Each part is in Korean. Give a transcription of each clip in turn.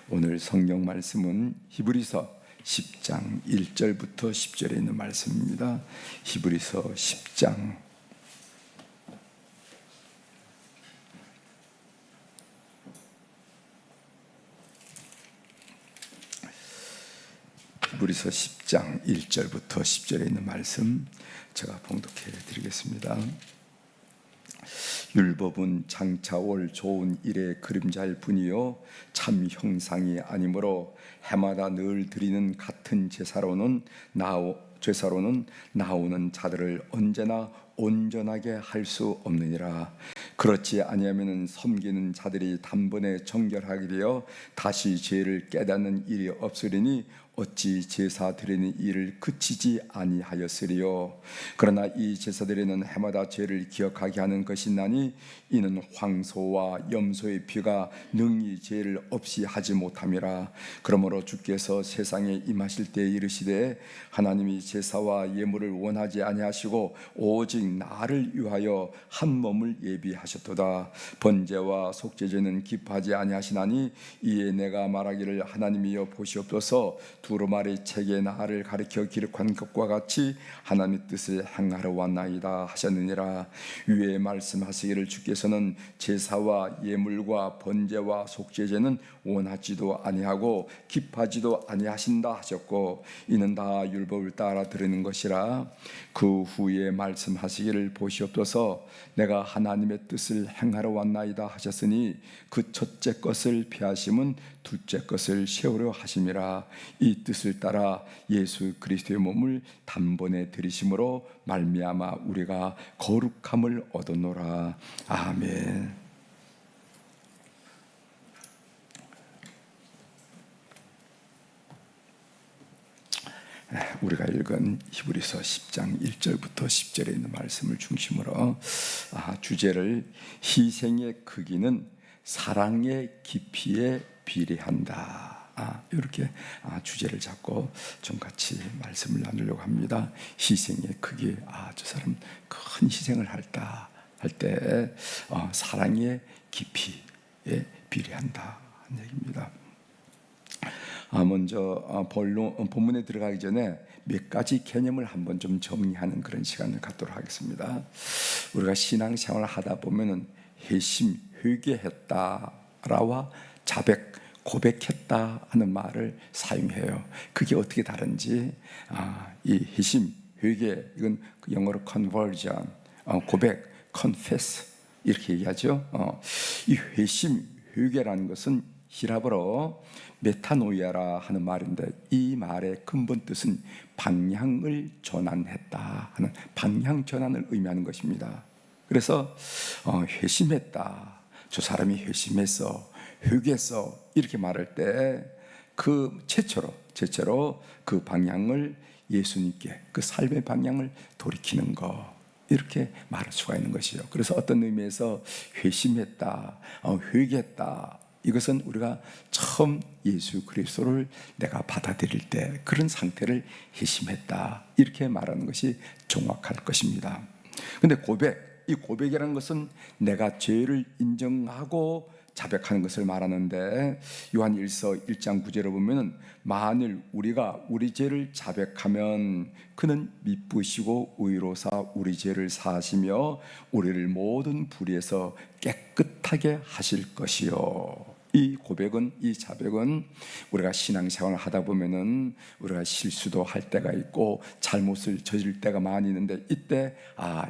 오늘 성경 말씀은 히브리서 10장 1절부터 10절에 있는 말씀입니다. 히브리서 10장 1절부터 10절에 있는 말씀 제가 봉독해 드리겠습니다. 율법은 장차 올 좋은 일의 그림자일 뿐이요 참 형상이 아니므로 해마다 늘 드리는 같은 제사로는 나오는 자들을 언제나 온전하게 할 수 없느니라. 그렇지 아니하면 섬기는 자들이 단번에 정결하게 되어 다시 죄를 깨닫는 일이 없으리니 어찌 제사 드리는 일을 그치지 아니하였으리요. 그러나 이 제사 드리는 해마다 죄를 기억하게 하는 것이나니 이는 황소와 염소의 피가 능히 죄를 없이 하지 못함이라. 그러므로 주께서 세상에 임하실 때에 이르시되 하나님이 제사와 예물을 원하지 아니하시고 오직 나를 위하여 한 몸을 예비하셨도다. 번제와 속죄제는 기뻐하지 아니하시나니 이에 내가 말하기를 하나님이여 보시옵소서. 두루마리 책에 나를 가리켜 기록한 것과 같이 하나님의 뜻을 행하러 왔나이다 하셨느니라. 위에 말씀하시기를 주께서는 제사와 예물과 번제와 속죄제는 원하지도 아니하고 기뻐하지도 아니하신다 하셨고 이는 다 율법을 따라 드리는 것이라. 그 후에 말씀하시기를 보시옵소서. 내가 하나님의 뜻을 행하러 왔나이다 하셨으니 그 첫째 것을 피하심은 둘째 것을 세우려 하심이라. 이 뜻을 따라 예수 그리스도의 몸을 단번에 들이심으로 말미암아 우리가 거룩함을 얻었노라. 아멘. 우리가 읽은 히브리서 10장 1절부터 10절에 있는 말씀을 중심으로 주제를 희생의 크기는 사랑의 깊이에 비례한다, 이렇게 주제를 잡고 좀 같이 말씀을 나누려고 합니다. 희생의 크기, 저 사람 큰 희생을 할 때 사랑의 깊이에 비례한다 하는 얘기입니다. 먼저 본문에 들어가기 전에 몇 가지 개념을 한번 좀 정리하는 그런 시간을 갖도록 하겠습니다. 우리가 신앙생활을 하다 보면은 회심, 회개했다라와 자백, 고백했다 하는 말을 사용해요. 그게 어떻게 다른지, 이 회심, 회개, 이건 영어로 conversion, 고백, confess 이렇게 얘기하죠. 이 회심, 회개라는 것은 히라보로 메타노이아라 하는 말인데 이 말의 근본 뜻은 방향을 전환했다 하는 방향 전환을 의미하는 것입니다. 그래서 회심했다, 저 사람이 회심했어, 회개했어 이렇게 말할 때 그 최초로 그 방향을 예수님께, 그 삶의 방향을 돌이키는 것, 이렇게 말할 수가 있는 것이죠. 그래서 어떤 의미에서 회심했다, 회개했다, 이것은 우리가 처음 예수 그리스도를 내가 받아들일 때 그런 상태를 회심했다, 이렇게 말하는 것이 정확할 것입니다. 그런데 이 고백이라는 것은 내가 죄를 인정하고 자백하는 것을 말하는데, 요한 1서 1장 9절에 보면 만일 우리가 우리 죄를 자백하면 그는 미쁘시고 의로사 우리 죄를 사하시며 우리를 모든 불의에서 깨끗하게 하실 것이요. 이 고백은, 이 자백은 우리가 신앙생활을 하다 보면은 우리가 실수도 할 때가 있고 잘못을 저질 때가 많이 있는데 이때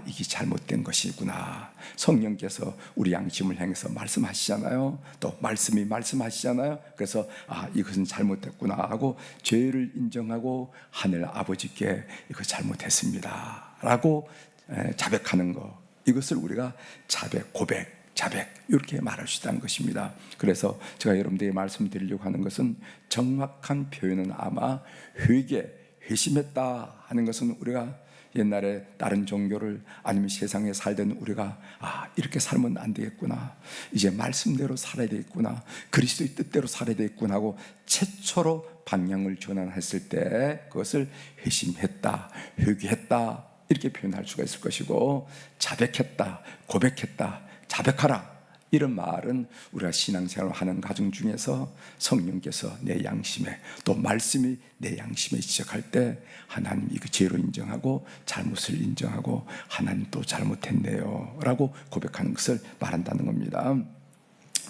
이게 잘못된 것이구나, 성령께서 우리 양심을 향해서 말씀하시잖아요. 또 말씀이 말씀하시잖아요. 그래서 이것은 잘못됐구나 하고 죄를 인정하고 하늘 아버지께 이거 잘못했습니다 라고 자백하는 것, 이것을 우리가 자백, 고백, 자백 이렇게 말할 수 있다는 것입니다. 그래서 제가 여러분들에게 말씀드리려고 하는 것은 정확한 표현은 아마 회심했다 하는 것은 우리가 옛날에 다른 종교를 아니면 세상에 살던 우리가 이렇게 살면 안 되겠구나, 이제 말씀대로 살아야 되겠구나, 그리스도의 뜻대로 살아야 되겠구나 하고 최초로 방향을 전환했을 때 그것을 회심했다, 회개했다 이렇게 표현할 수가 있을 것이고, 자백했다, 고백했다, 자백하라 이런 말은 우리가 신앙생활을 하는 과정 중에서 성령께서 내 양심에, 또 말씀이 내 양심에 지적할 때 하나님이 그 죄로 인정하고 잘못을 인정하고 하나님 또 잘못했네요 라고 고백하는 것을 말한다는 겁니다.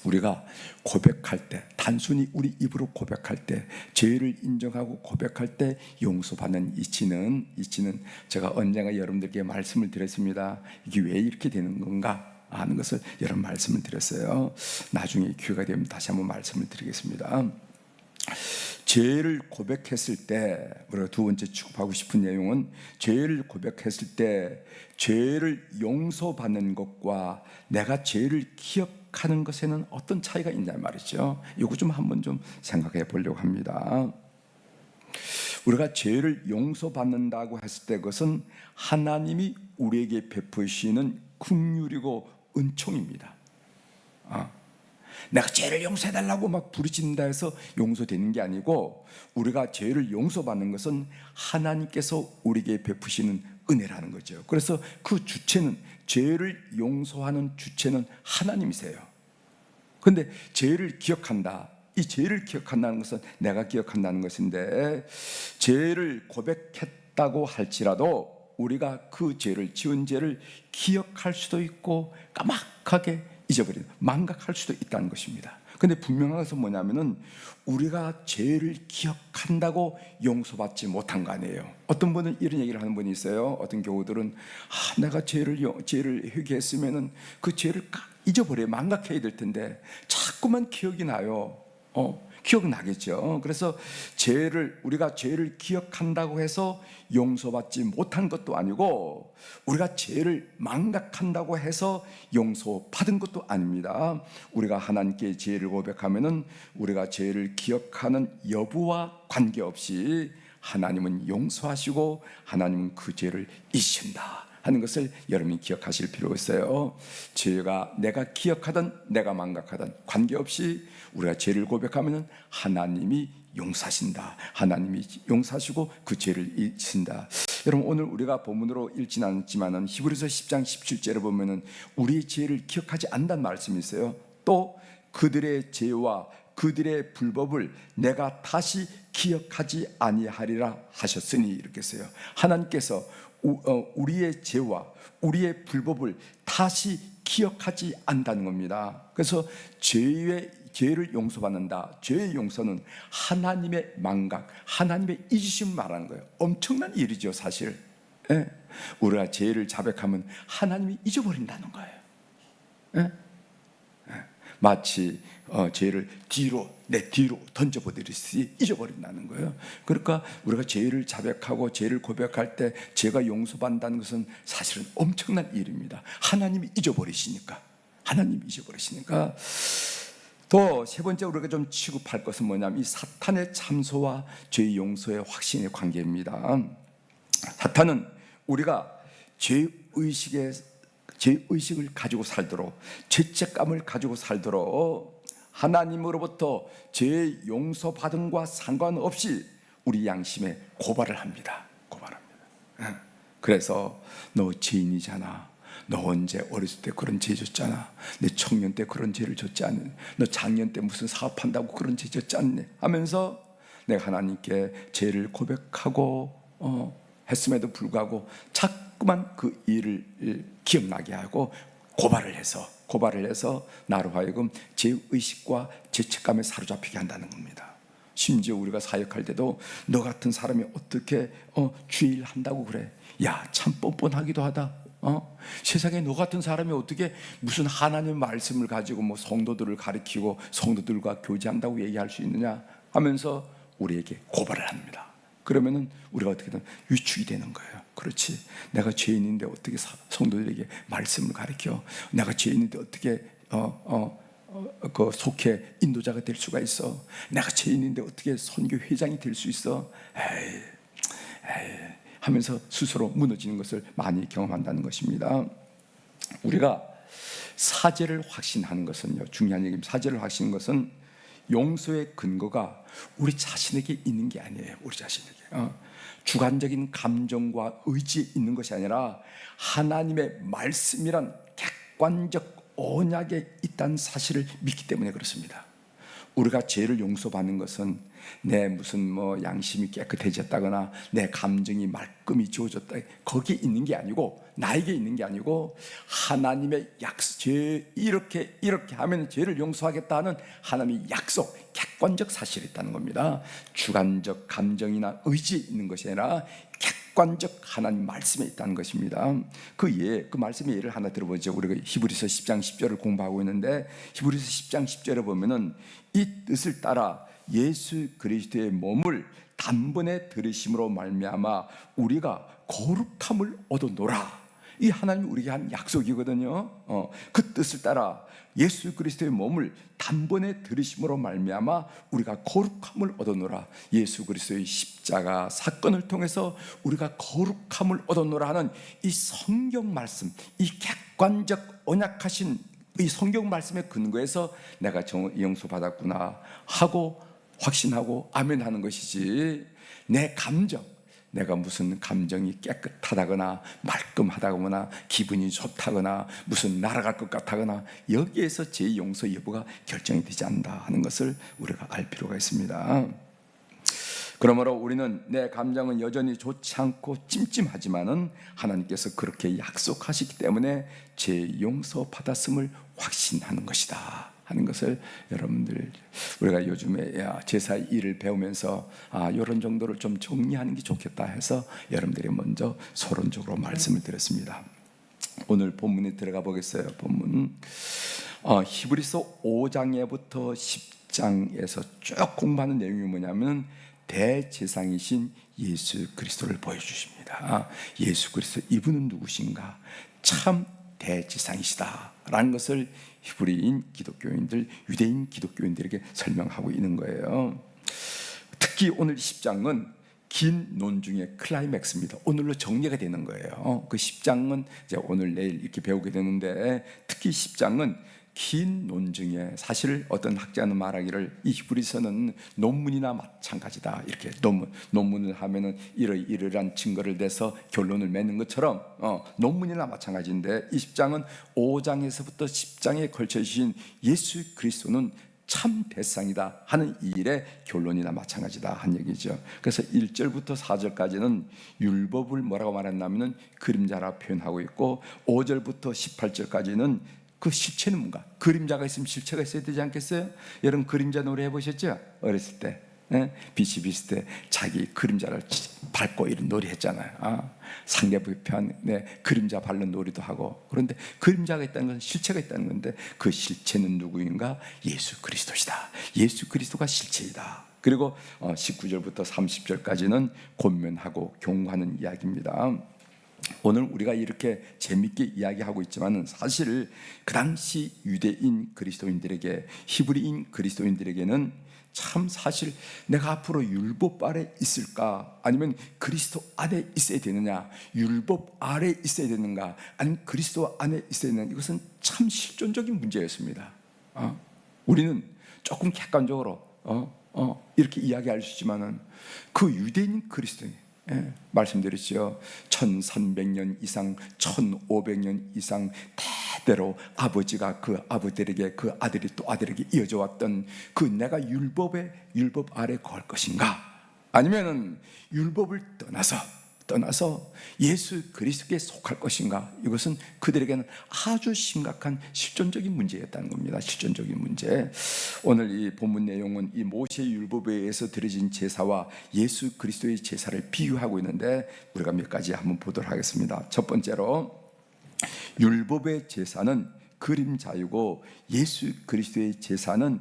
우리가 고백할 때, 단순히 우리 입으로 고백할 때, 죄를 인정하고 고백할 때 용서받는 이치는 제가 언젠가 여러분들께 말씀을 드렸습니다. 이게 왜 이렇게 되는 건가 하는 것을 여러 말씀을 드렸어요. 나중에 기회가 되면 다시 한번 말씀을 드리겠습니다. 죄를 고백했을 때, 우리가 두 번째 취급하고 싶은 내용은, 죄를 고백했을 때 죄를 용서받는 것과 내가 죄를 기억하는 것에는 어떤 차이가 있냐 말이죠. 이거 좀 한번 좀 생각해 보려고 합니다. 우리가 죄를 용서받는다고 했을 때 그것은 하나님이 우리에게 베푸시는 긍휼이고 은총입니다. 내가 죄를 용서해달라고 막 부르짖는다 해서 용서되는 게 아니고, 우리가 죄를 용서받는 것은 하나님께서 우리에게 베푸시는 은혜라는 거죠. 그래서 그 주체는, 죄를 용서하는 주체는 하나님이세요. 그런데 죄를 기억한다, 이 죄를 기억한다는 것은 내가 기억한다는 것인데, 죄를 고백했다고 할지라도 우리가 그 죄를, 지은 죄를 기억할 수도 있고 까맣게 잊어버리는, 망각할 수도 있다는 것입니다. 근데 분명한 것은 뭐냐면은 우리가 죄를 기억한다고 용서받지 못한 거 아니에요. 어떤 분은 이런 얘기를 하는 분이 있어요. 어떤 교우들은 내가 죄를 회개했으면은 그 죄를 잊어버려야, 망각해야 될 텐데 자꾸만 기억이 나요. 기억나겠죠. 그래서 우리가 죄를 기억한다고 해서 용서받지 못한 것도 아니고, 우리가 죄를 망각한다고 해서 용서받은 것도 아닙니다. 우리가 하나님께 죄를 고백하면은 우리가 죄를 기억하는 여부와 관계없이 하나님은 용서하시고 하나님은 그 죄를 잊으신다 하는 것을 여러분이 기억하실 필요가 있어요. 죄가 내가 기억하든 내가 망각하든 관계없이 우리가 죄를 고백하면 하나님이 용서하신다. 하나님이 용서하시고 그 죄를 잊으신다. 여러분, 오늘 우리가 본문으로 읽지는 않았지만 히브리서 10장 17절에 보면 우리의 죄를 기억하지 않는다는 말씀이 있어요. 또 그들의 죄와 그들의 불법을 내가 다시 기억하지 아니하리라 하셨으니, 이렇게 써요. 하나님께서 우리의 죄와 우리의 불법을 다시 기억하지 않는다는 겁니다. 그래서 죄를 용서받는다. 죄의 용서는 하나님의 망각, 하나님의 잊으심 말하는 거예요. 엄청난 일이죠, 사실. 우리가 죄를 자백하면 하나님이 잊어버린다는 거예요. 마치 죄를 내 뒤로 던져버리듯이 잊어버린다는 거예요. 그러니까 우리가 죄를 자백하고 죄를 고백할 때 죄가 용서받는다는 것은 사실은 엄청난 일입니다. 하나님이 잊어버리시니까. 또 세 번째 우리가 좀 취급할 것은 뭐냐면 이 사탄의 참소와 죄 용서의 확신의 관계입니다. 사탄은 우리가 죄의식을 가지고 살도록, 죄책감을 가지고 살도록 하나님으로부터 죄 용서받음과 상관없이 우리 양심에 고발을 합니다. 그래서 너 죄인이잖아. 너 언제 어렸을 때 그런 죄 졌잖아. 내 청년 때 그런 죄를 졌지 않니? 너 작년 때 무슨 사업한다고 그런 죄 졌지 않니? 하면서 내가 하나님께 죄를 고백하고 했음에도 불구하고 자꾸만 그 일을 기억나게 하고 고발을 해서 나로 하여금 죄의식과 죄책감에 사로잡히게 한다는 겁니다. 심지어 우리가 사역할 때도 너 같은 사람이 어떻게 주일 한다고 그래? 야, 참 뻔뻔하기도 하다. 세상에 너 같은 사람이 어떻게 무슨 하나님의 말씀을 가지고 뭐 성도들을 가리키고 성도들과 교제한다고 얘기할 수 있느냐 하면서 우리에게 고발을 합니다. 그러면은 우리가 어떻게든 위축이 되는 거예요. 그렇지, 내가 죄인인데 어떻게 성도들에게 말씀을 가르쳐? 내가 죄인인데 어떻게 그 속해 인도자가 될 수가 있어? 내가 죄인인데 어떻게 선교 회장이 될 수 있어? 에이 하면서 스스로 무너지는 것을 많이 경험한다는 것입니다. 우리가 사죄를 확신하는 것은요, 중요한 얘기입니다. 사죄를 확신하는 것은 용서의 근거가 우리 자신에게 있는 게 아니에요. 우리 자신에게 주관적인 감정과 의지에 있는 것이 아니라 하나님의 말씀이란 객관적 언약에 있다는 사실을 믿기 때문에 그렇습니다. 우리가 죄를 용서받는 것은 내 무슨 양심이 깨끗해졌다거나 내 감정이 말끔히 지워졌다, 거기에 있는 게 아니고, 나에게 있는 게 아니고, 하나님의 약속, 이렇게 하면 죄를 용서하겠다 하는 하나님의 약속, 객관적 사실이 있다는 겁니다. 주관적 감정이나 의지에 있는 것이 아니라 객관적 하나님 말씀에 있다는 것입니다. 그 말씀의 예를 하나 들어보죠. 우리가 히브리서 10장 10절을 공부하고 있는데, 히브리서 10장 10절에 보면은 이 뜻을 따라 예수 그리스도의 몸을 단번에 들으심으로 말미암아 우리가 거룩함을 얻어노라. 이 하나님이 우리에게 한 약속이거든요. 그 뜻을 따라 예수 그리스도의 몸을 단번에 들으심으로 말미암아 우리가 거룩함을 얻어노라. 예수 그리스도의 십자가 사건을 통해서 우리가 거룩함을 얻어노라 하는 이 성경 말씀, 이 객관적 언약하신 이 성경 말씀에 근거해서 내가 용서받았구나 하고 확신하고 아멘하는 것이지, 내 감정, 내가 무슨 감정이 깨끗하다거나 말끔하다거나 기분이 좋다거나 무슨 날아갈 것 같다거나 여기에서 제 용서 여부가 결정이 되지 않는다 하는 것을 우리가 알 필요가 있습니다. 그러므로 우리는 내 감정은 여전히 좋지 않고 찜찜하지만은 하나님께서 그렇게 약속하시기 때문에 제 용서 받았음을 확신하는 것이다 하는 것을 여러분들, 우리가 요즘에 제사 일을 배우면서 이런 정도를 좀 정리하는 게 좋겠다 해서 여러분들이 먼저 서론적으로 말씀을 드렸습니다. 오늘 본문에 들어가 보겠어요. 본문 히브리서 5장에부터 10장에서 쭉 공부하는 내용이 뭐냐면 대제사장이신 예수 그리스도를 보여주십니다. 예수 그리스도, 이분은 누구신가? 참 대제사장이시다 라는 것을 히브리인 기독교인들, 유대인 기독교인들에게 설명하고 있는 거예요. 특히 오늘 10장은 긴 논중의 클라이맥스입니다. 오늘로 정리가 되는 거예요. 그 10장은 이제 오늘 내일 이렇게 배우게 되는데, 특히 10장은 긴 논증에, 사실 어떤 학자는 말하기를 이 히브리서는 논문이나 마찬가지다, 이렇게 논문을 하면은 이러이러한 증거를 내서 결론을 맺는 것처럼 논문이나 마찬가지인데, 이 10장은 5장에서부터 10장에 걸쳐 주신 예수 그리스도는 참 대상이다 하는 이 일의 결론이나 마찬가지다 한 얘기죠. 그래서 1절부터 4절까지는 율법을 뭐라고 말했냐면 그림자라 표현하고 있고, 5절부터 18절까지는 그 실체는 뭔가, 그림자가 있으면 실체가 있어야 되지 않겠어요? 여러분 그림자 놀이 해보셨죠? 어렸을 때 빛이 비칠 때 자기 그림자를 밟고 이런 놀이 했잖아요. 상계부편 그림자 밟는 놀이도 하고. 그런데 그림자가 있다는 건 실체가 있다는 건데, 그 실체는 누구인가? 예수 그리스도시다. 예수 그리스도가 실체이다. 그리고 19절부터 30절까지는 권면하고 경고하는 이야기입니다. 오늘 우리가 이렇게 재밌게 이야기하고 있지만 사실 그 당시 유대인 그리스도인들에게, 히브리인 그리스도인들에게는 참 사실 내가 앞으로 율법 아래 있을까, 아니면 그리스도 안에 있어야 되느냐, 율법 아래 있어야 되는가, 아니면 그리스도 안에 있어야 되느냐, 이것은 참 실존적인 문제였습니다. 우리는 조금 객관적으로 이렇게 이야기할 수 있지만은 그 유대인 그리스도인, 말씀드렸죠. 1300년 이상, 1500년 이상 대대로 아버지가 그 아버들에게, 그 아들이 또 아들에게 이어져 왔던 그 내가 율법 아래 거할 것인가, 아니면은 율법을 떠나서 예수 그리스도께 속할 것인가, 이것은 그들에게는 아주 심각한 실존적인 문제였다는 겁니다. 실존적인 문제. 오늘 이 본문 내용은 이 모세의 율법에 의해서 드려진 제사와 예수 그리스도의 제사를 비유하고 있는데, 우리가 몇 가지 한번 보도록 하겠습니다. 첫 번째로, 율법의 제사는 그림자이고 예수 그리스도의 제사는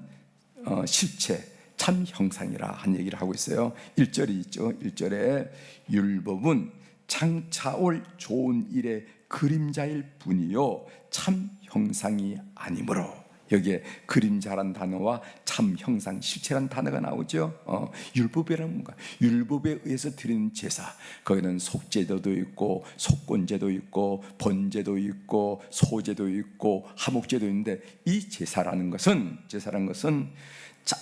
실체, 참 형상이라 한 얘기를 하고 있어요. 1절이 있죠. 1절에 율법은 장차올 좋은 일의 그림자일 뿐이요 참 형상이 아니므로, 여기에 그림자란 단어와 참 형상, 실체란 단어가 나오죠. 율법이란 뭔가, 율법에 의해서 드리는 제사, 거기는 속제도도 있고 속건제도 있고 번제도 있고 소제도 있고 하목제도 있는데, 이 제사라는 것은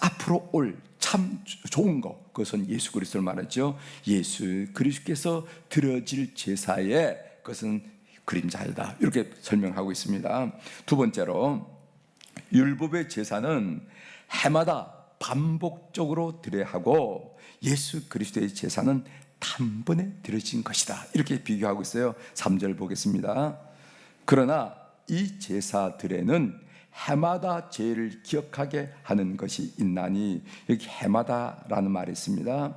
앞으로 올 참 좋은 것, 그것은 예수 그리스도를 말하죠. 예수 그리스도께서 드려질 제사에, 그것은 그림자이다. 이렇게 설명하고 있습니다. 두 번째로 율법의 제사는 해마다 반복적으로 드려야 하고 예수 그리스도의 제사는 단번에 드려진 것이다. 이렇게 비교하고 있어요. 3절 보겠습니다. 그러나 이 제사들에는 해마다 죄를 기억하게 하는 것이 있나니, 여기 해마다라는 말이 있습니다.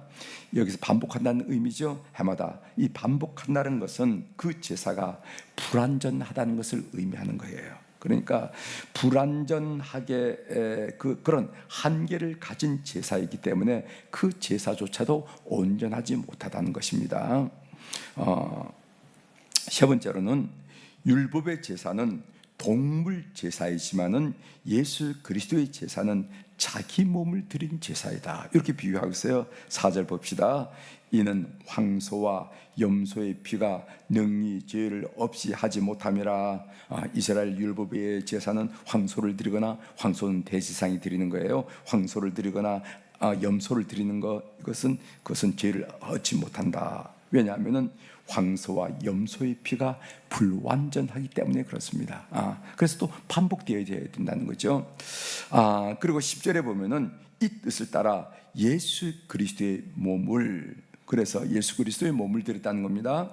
여기서 반복한다는 의미죠. 해마다. 이 반복한다는 것은 그 제사가 불완전하다는 것을 의미하는 거예요. 그러니까 불완전하게 그런 한계를 가진 제사이기 때문에 그 제사조차도 온전하지 못하다는 것입니다. 세 번째로는 율법의 제사는 동물 제사이지만은 예수 그리스도의 제사는 자기 몸을 드린 제사이다. 이렇게 비유하고 있어요. 4절 봅시다. 이는 황소와 염소의 피가 능히 죄를 없이 하지 못함이라. 이스라엘 율법의 제사는 황소를 드리거나, 황소는 대지상이 드리는 거예요. 황소를 드리거나 염소를 드리는 그것은 죄를 얻지 못한다. 왜냐하면은 황소와 염소의 피가 불완전하기 때문에 그렇습니다. 그래서 또 반복되어야 된다는 거죠. 그리고 10절에 보면은 이 뜻을 따라 예수 그리스도의 몸을, 그래서 예수 그리스도의 몸을 드렸다는 겁니다.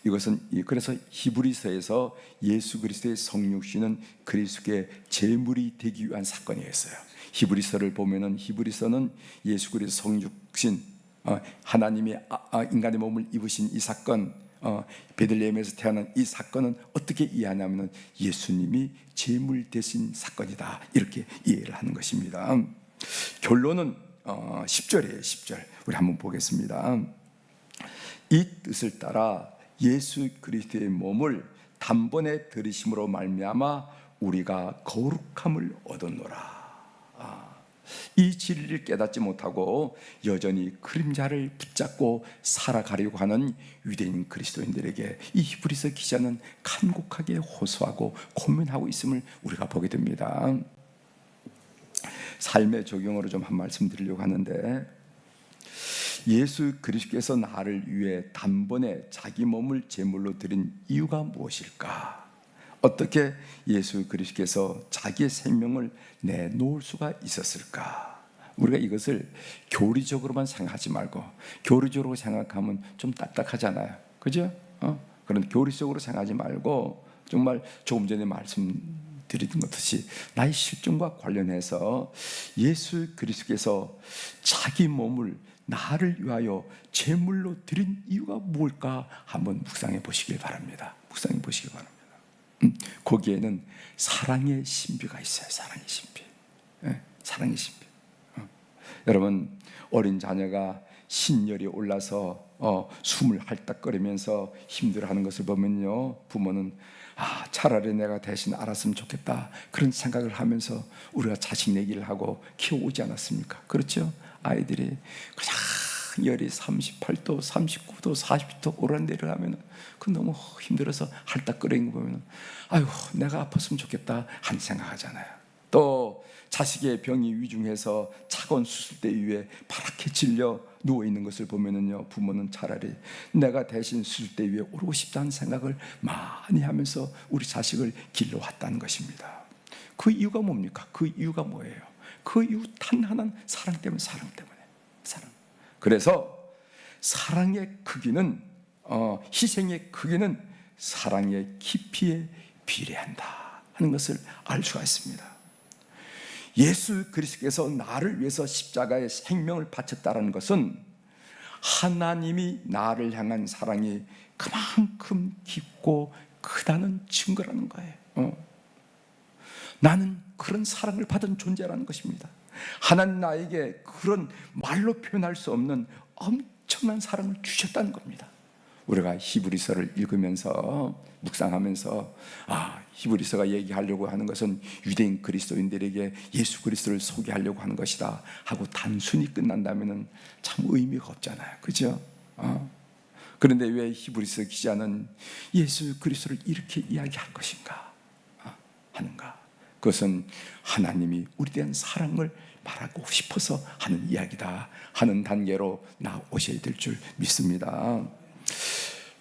이것은 그래서 히브리서에서 예수 그리스도의 성육신은 그리스도의 제물이 되기 위한 사건이었어요. 히브리서를 보면은 히브리서는 예수 그리스도 성육신, 하나님이 인간의 몸을 입으신 이 사건, 베들레헴에서 태어난 이 사건은 어떻게 이해하냐면 예수님이 제물 되신 사건이다, 이렇게 이해를 하는 것입니다. 결론은 10절이에요. 10절 우리 한번 보겠습니다. 이 뜻을 따라 예수 그리스도의 몸을 단번에 들이심으로 말미암아 우리가 거룩함을 얻었노라. 이 진리를 깨닫지 못하고 여전히 그림자를 붙잡고 살아가려고 하는 유대인 그리스도인들에게 이 히브리서 기자는 간곡하게 호소하고 고민하고 있음을 우리가 보게 됩니다. 삶의 적용으로 좀 한 말씀 드리려고 하는데, 예수 그리스도께서 나를 위해 단번에 자기 몸을 제물로 드린 이유가 무엇일까? 어떻게 예수 그리스도께서 자기의 생명을 내놓을 수가 있었을까? 우리가 이것을 교리적으로만 생각하지 말고, 교리적으로 생각하면 좀 딱딱하잖아요, 그죠? 그런데 교리적으로 생각하지 말고 정말 조금 전에 말씀드린 것듯이 나의 실종과 관련해서 예수 그리스도께서 자기 몸을 나를 위하여 제물로 드린 이유가 뭘까 한번 묵상해 보시길 바랍니다. 묵상해 보시기 바랍니다. 거기에는 사랑의 신비가 있어요. 사랑의 신비. 사랑의 신비. 여러분, 어린 자녀가 신열이 올라서 숨을 헐떡거리면서 힘들어하는 것을 보면요, 부모는 차라리 내가 대신 알았으면 좋겠다, 그런 생각을 하면서 우리가 자식 내기를 하고 키워오지 않았습니까? 그렇죠? 아이들이 그냥 열이 38도, 39도, 40도 오르내리하면 그 너무 힘들어서 헐떡거리는 거 보면 아유, 내가 아팠으면 좋겠다 한 생각하잖아요. 또 자식의 병이 위중해서 차가운 수술대 위에 파랗게 질려 누워 있는 것을 보면은요, 부모는 차라리 내가 대신 수술대 위에 오르고 싶다는 생각을 많이 하면서 우리 자식을 길러왔다는 것입니다. 그 이유가 뭡니까? 그 이유가 뭐예요? 그 이유 단 하나는 사랑 때문에, 사랑 때문에. 사랑. 그래서 사랑의 크기는, 희생의 크기는 사랑의 깊이에 비례한다 하는 것을 알 수가 있습니다. 예수 그리스도께서 나를 위해서 십자가에 생명을 바쳤다는 것은 하나님이 나를 향한 사랑이 그만큼 깊고 크다는 증거라는 거예요. 나는 그런 사랑을 받은 존재라는 것입니다. 하나님 나에게 그런 말로 표현할 수 없는 엄청난 사랑을 주셨다는 겁니다. 우리가 히브리서를 읽으면서 묵상하면서 히브리서가 얘기하려고 하는 것은 유대인 그리스도인들에게 예수 그리스도를 소개하려고 하는 것이다 하고 단순히 끝난다면 참 의미가 없잖아요, 그렇죠? 그런데 왜 히브리서 기자는 예수 그리스도를 이렇게 이야기할 것인가 하는가? 그것은 하나님이 우리에 대한 사랑을 말하고 싶어서 하는 이야기다 하는 단계로 나오셔야 될 줄 믿습니다.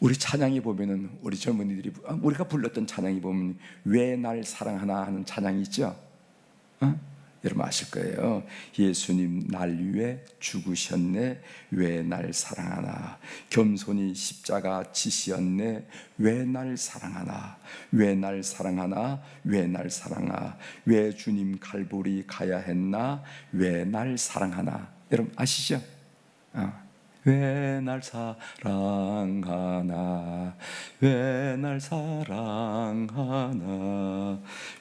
우리 찬양에 보면은 우리 젊은이들이 우리가 불렀던 찬양이 보면 왜 날 사랑하나 하는 찬양이 있죠. 여러분 아실 거예요. 예수님 날 위해 죽으셨네 왜 날 사랑하나. 겸손히 십자가 지시었네 왜 날 사랑하나. 왜 날 사랑하나 왜 날 사랑하. 왜 주님 갈보리 가야 했나 왜 날 사랑하나. 여러분 아시죠? 왜 날 사랑하나 왜 날 사랑하나.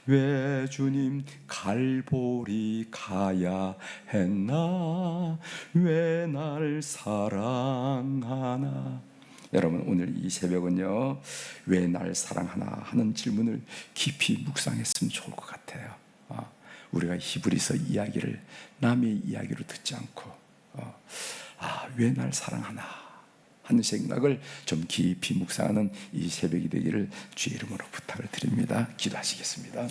왜 주님 갈보리 가야 했나 왜 날 사랑하나. 여러분 오늘 이 새벽은요 왜 날 사랑하나 하는 질문을 깊이 묵상했으면 좋을 것 같아요. 우리가 히브리서 이야기를 남의 이야기로 듣지 않고 왜 날 사랑하나 하는 생각을 좀 깊이 묵상하는 이 새벽이 되기를 주의 이름으로 부탁을 드립니다. 기도하시겠습니다.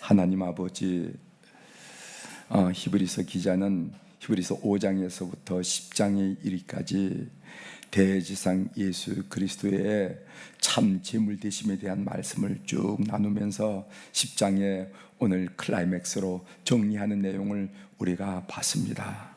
하나님 아버지, 히브리서 기자는 히브리서 5장에서부터 10장에 이르기까지 대지상 예수 그리스도의 참 제물 되심에 대한 말씀을 쭉 나누면서 10장에 오늘 클라이맥스로 정리하는 내용을 우리가 봤습니다.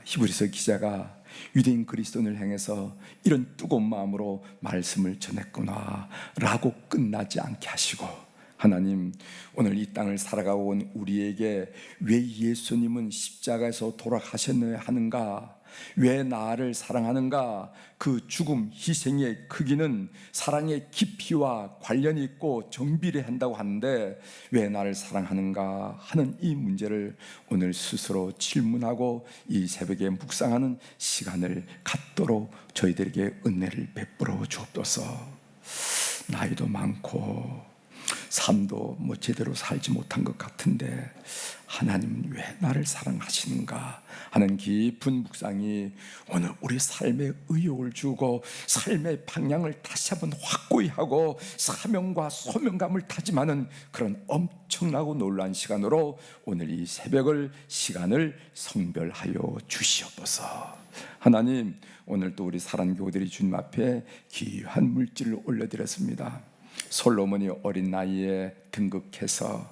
히브리서 기자가 유대인 그리스도인을 향해서 이런 뜨거운 마음으로 말씀을 전했구나 라고 끝나지 않게 하시고, 하나님 오늘 이 땅을 살아가고 온 우리에게 왜 예수님은 십자가에서 돌아가셨느냐 하는가, 왜 나를 사랑하는가, 그 죽음 희생의 크기는 사랑의 깊이와 관련이 있고 정비례한다고 하는데 왜 나를 사랑하는가 하는 이 문제를 오늘 스스로 질문하고 이 새벽에 묵상하는 시간을 갖도록 저희들에게 은혜를 베풀어 주옵소서. 나이도 많고 삶도 제대로 살지 못한 것 같은데 하나님은 왜 나를 사랑하시는가 하는 깊은 묵상이 오늘 우리 삶에 의욕을 주고 삶의 방향을 다시 한번 확고히 하고 사명과 소명감을 다짐하는 그런 엄청나고 놀라운 시간으로 오늘 이 새벽을 시간을 성별하여 주시옵소서. 하나님 오늘도 우리 사랑교우들이 주님 앞에 귀한 물질을 올려드렸습니다. 솔로몬이 어린 나이에 등극해서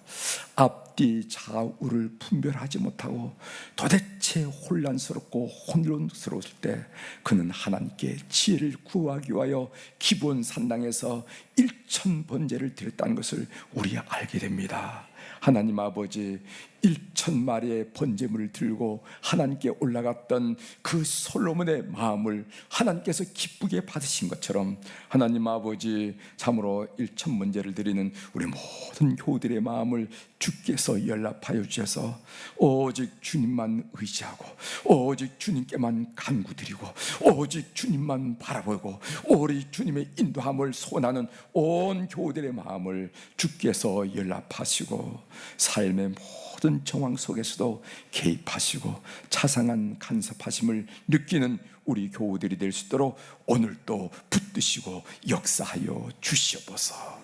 앞뒤 좌우를 분별하지 못하고 도대체 혼란스럽고 혼돈스러울 때 그는 하나님께 지혜를 구하기 위하여 기브온 산당에서 1000번제를 드렸다는 것을 우리 알게 됩니다. 하나님 아버지, 1000마리의 번제물을 들고 하나님께 올라갔던 그 솔로몬의 마음을 하나님께서 기쁘게 받으신 것처럼 하나님 아버지, 참으로 1000번제를 드리는 우리 모든 교우들의 마음을 주께서 연락하여 주셔서 오직 주님만 의지하고 오직 주님께만 간구드리고 오직 주님만 바라보고 오직 주님의 인도함을 소원하는 온 교우들의 마음을 주께서 연락하시고 삶의 모든 정황 속에서도 개입하시고 자상한 간섭하심을 느끼는 우리 교우들이 될 수 있도록 오늘도 붙드시고 역사하여 주시옵소서.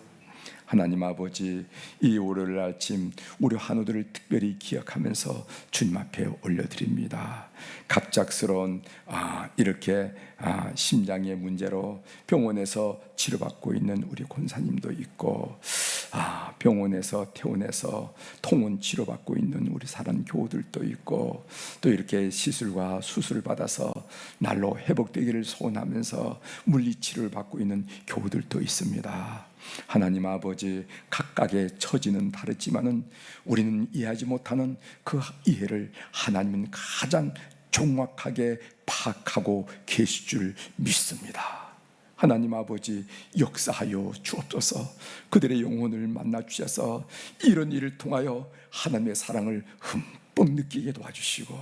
하나님 아버지, 이 월요일 아침 우리 환우들을 특별히 기억하면서 주님 앞에 올려드립니다. 갑작스러운 이렇게 심장의 문제로 병원에서 치료받고 있는 우리 권사님도 있고 병원에서 퇴원해서 통원 치료받고 있는 우리 사랑 교우들도 있고 또 이렇게 시술과 수술을 받아서 날로 회복되기를 소원하면서 물리치료를 받고 있는 교우들도 있습니다. 하나님 아버지, 각각의 처지는 다르지만은 우리는 이해하지 못하는 그 이해를 하나님은 가장 정확하게 파악하고 계실 줄 믿습니다. 하나님 아버지, 역사하여 주옵소서. 그들의 영혼을 만나 주셔서 이런 일을 통하여 하나님의 사랑을 흠뻑 느끼게 도와주시고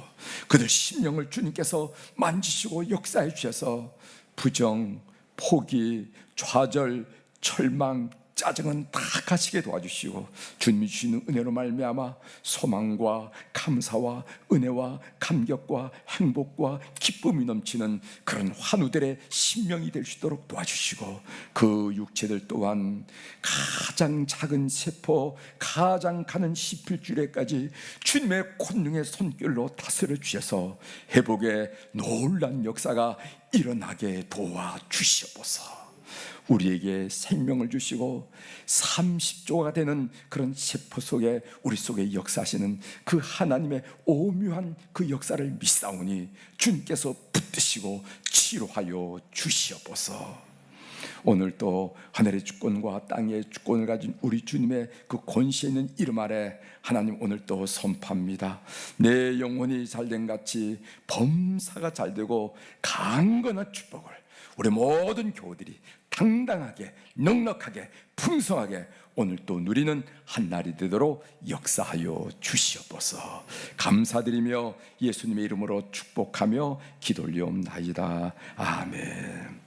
그들 심령을 주님께서 만지시고 역사해 주셔서 부정, 포기, 좌절, 절망, 짜증은 다 가시게 도와주시고 주님이 주시는 은혜로 말미암아 소망과 감사와 은혜와 감격과 행복과 기쁨이 넘치는 그런 환우들의 심령이 될 수 있도록 도와주시고 그 육체들 또한 가장 작은 세포, 가장 가는 시필줄에까지 주님의 권능의 손길로 다스려 주셔서 회복의 놀란 역사가 일어나게 도와주시옵소서. 우리에게 생명을 주시고 30조가 되는 그런 세포 속에 우리 속에 역사하시는 그 하나님의 오묘한 그 역사를 믿사오니 주님께서 붙드시고 치료하여 주시옵소서. 오늘 또 하늘의 주권과 땅의 주권을 가진 우리 주님의 그 권세 있는 이름 아래 하나님 오늘 또 선포합니다. 내 영혼이 잘된 같이 범사가 잘되고 강건한 축복을 우리 모든 교우들이 당당하게 넉넉하게 풍성하게 오늘 또 누리는 한날이 되도록 역사하여 주시옵소서. 감사드리며 예수님의 이름으로 축복하며 기도 올리옵나이다. 아멘.